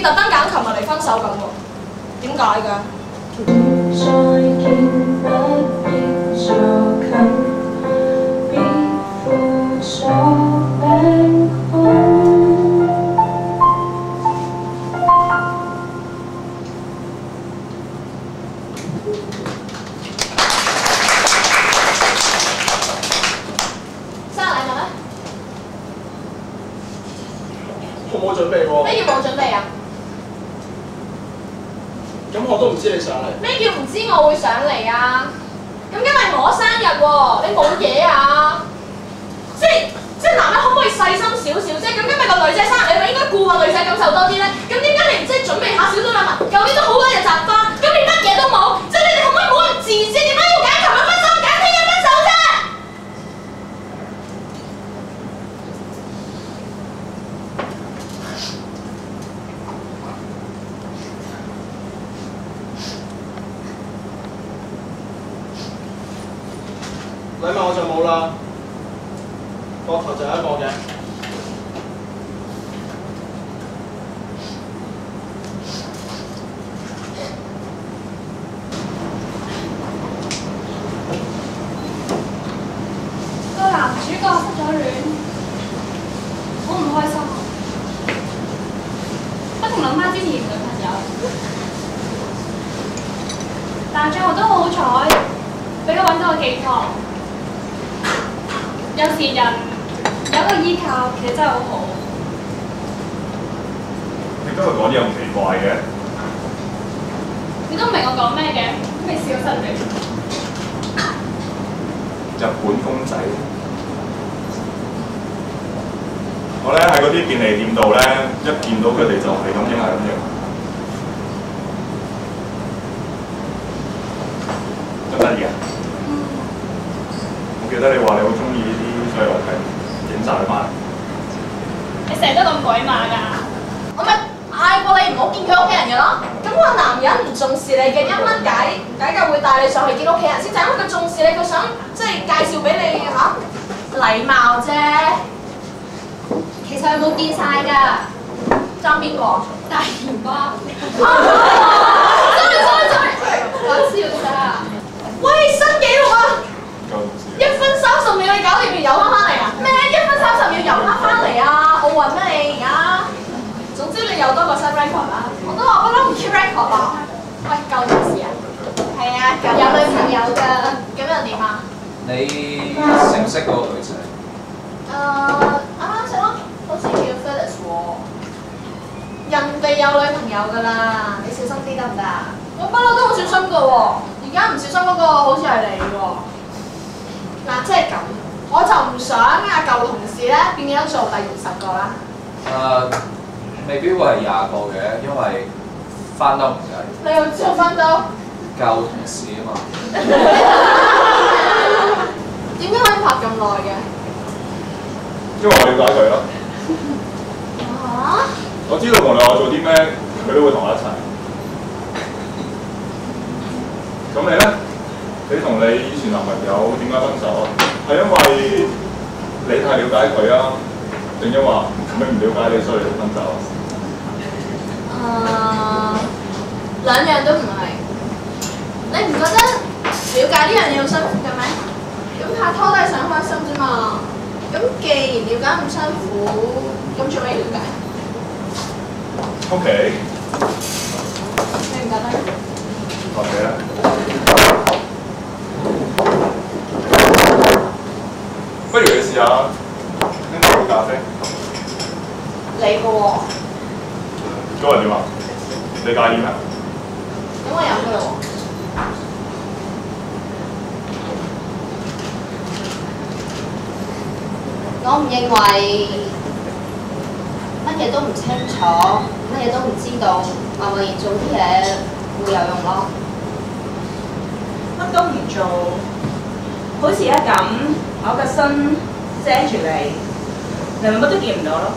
特登揀琴日嚟分手咁喎，點解嘅？我冇準備喎。咩叫冇準備啊？咁我都唔知你上嚟。咩叫唔知我會上嚟啊？咁因為我生日喎，你冇嘢啊？即係男人可唔可以細心少少啫？咁今日個女仔生日，你咪應該顧個女仔感受多啲咧？咁點解你唔即係準備下少少禮物？舊年都好多日摘花，今年乜嘢都冇，即係你哋可唔可以冇咁自私？點解要揀琴日分手，揀聽日分手啫？禮物我就冇啦，膊頭就有一個嘅。個男主角失咗戀，好唔開心啊！不停諗翻之前女朋友，但係最後都好彩，俾佢揾到個寄託。有時人有一個依靠，其實真係好好。你今日講啲咁奇怪嘅，你都唔明我講咩嘅？未試過失戀。日本公仔。我咧喺嗰啲便利店度咧，一見到佢哋就係咁影係咁影。得唔得意啊？我記得你話你好中意呢啲，所以我係影晒佢翻嚟。你成日都咁鬼馬㗎？我咪嗌過你唔好見佢屋企人嘅咯。咁個男人唔重視你嘅，因乜解救會帶你上去見屋企人先？就係因為佢重視你，佢想即係介紹俾你嚇禮貌啫。其實佢冇見晒㗎。爭邊個？大鹽巴。sorry， 講笑咋？喂，新紀錄啊！1分30秒你搞掂完遊翻嚟啊？咩？1分30秒遊翻嚟啊？奧運咩你而家？總之你又多個新 record 啦！我都話不嬲唔 keep record 啊！喂，夠電視啊？係啊，有女朋友㗎。咁又點啊？你識唔識嗰個女仔？啱啱識咯，好似叫 Phyllis 喎。人哋有女朋友㗎啦，你小心啲得唔得啊？我不嬲都好小心㗎喎，而家唔小心嗰個好似係你喎。嗱，即係咁，我就唔想阿舊同事咧變咗做第20個啦。未必會係20個嘅，因為翻得唔計。你又知道翻到？舊同事啊嘛。點解可以拍咁耐嘅？因為我了解佢咯。嚇？我知道同你話做啲咩，佢都會同我一齊。咁你咧？你同你以前男朋友點解分手啊？係因為你太了解佢啊，定因為佢唔了解你所以分手啊？兩樣都唔係。你唔覺得了解呢樣嘢好辛苦嘅咩？咁拍拖都係想開心啫嘛。咁既然了解咁辛苦，咁做咩了解 ？OK。你唔覺得？或者咧？不如你試下拎杯咖啡。你嘅喎。嗰個點啊？你介意咩？咁我飲嘅咯喎。我唔認為乜嘢都唔清楚，乜嘢都唔知道，貿然做啲嘢會有用咯。乜都唔做，好似而家咁，我個身遮住你，你咪乜都見唔到咯。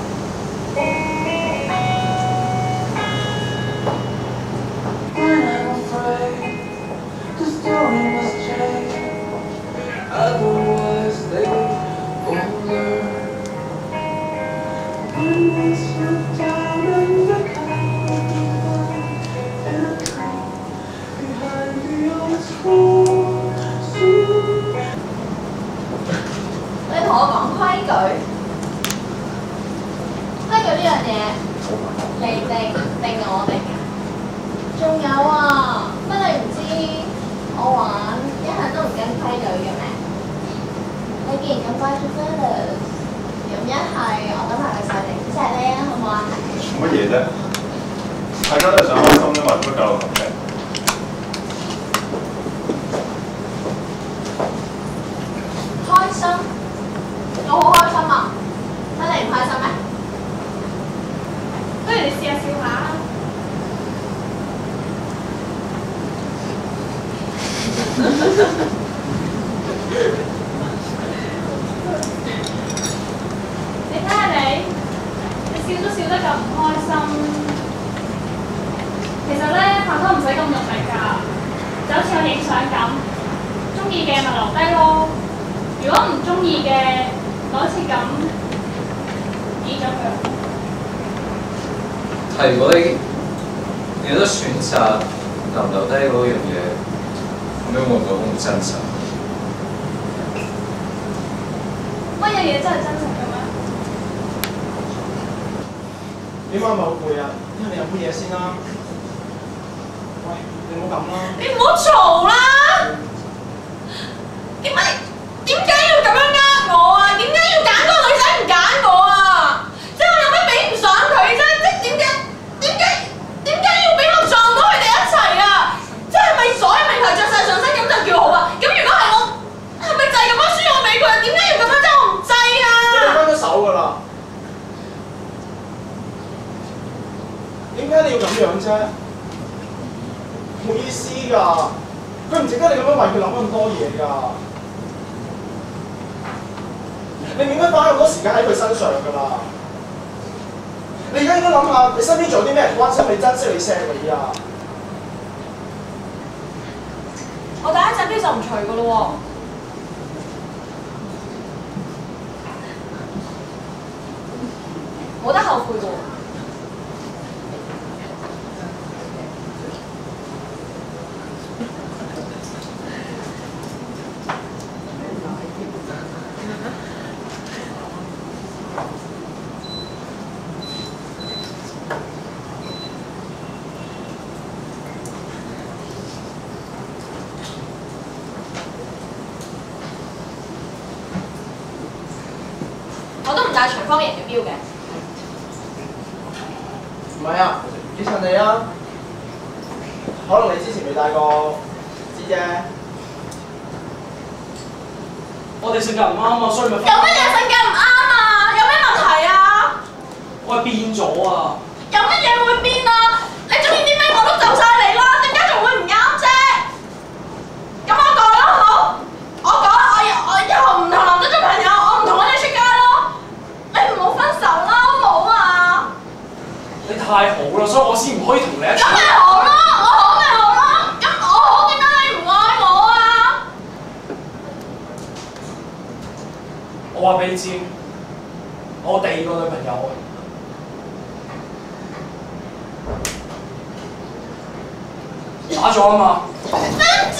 仲有啊，乜你唔知我玩一向都唔跟規矩嘅咩？你既然咁乖出 fellas，咁一係我等埋去晒你錫你啊，好唔好啊？做乜嘢啫？大家都係想開心啫嘛，做乜搞到咁嘅？開心？我好開心啊！乜你唔開心咩？不如你試下笑下。你睇下你笑都笑得咁唔開心。其實咧，拍拖唔使咁用力㗎，就好似我影相咁，中意嘅咪留低咯。如果唔中意嘅，攞次咁移咗佢。係如果你有得選擇留唔留低嗰樣嘢，咁樣會唔會好唔真實？乜嘢嘢真係真實嘅咩？點解咪好攰啊？聽你飲杯嘢先啦。喂，你唔好咁啦。你唔好嘈啦！點解要咁樣呃我啊？點解要揀嗰個女仔唔揀我啊？即係我有咩比唔上佢啫？即係點解要俾我撞到佢哋一齊啊？即係咪所有名牌着晒上身咁就叫好啊？咁如果係我，係咪就係咁樣輸我俾佢啊？點解要咁樣啫？我唔制啊！你哋分咗手㗎啦。點解你要咁樣啫？冇意思㗎，佢唔值得你咁樣為佢諗咁多嘢㗎。你唔應該花咁多時間喺佢身上㗎啦。你而家應該諗下，你身邊仲有啲咩人關心你、珍惜你、錫你啊？我第一隻錶就唔除㗎咯喎，冇得後悔㗎喎。我都唔戴長方形嘅錶嘅。唔係啊，幾襯你啊。可能你之前未戴過，知啫。我哋性格唔啱啊，所以咪有乜嘢性格唔啱啊？有咩問題啊？我係變咗啊！有乜嘢會變啊？你中意啲咩我都就晒你啦，點解仲會唔啱啫？咁我講啦，好？我講我以後唔同男仔做朋友，我唔同佢哋出街咯。你唔好分手啦，好唔好啊？你太好啦，所以我先唔可以同你一齊。咁咪好咯，我好咪好咯。咁我好，點解你唔愛我啊？我話俾你知，我第二個女朋友打咗啊嘛。真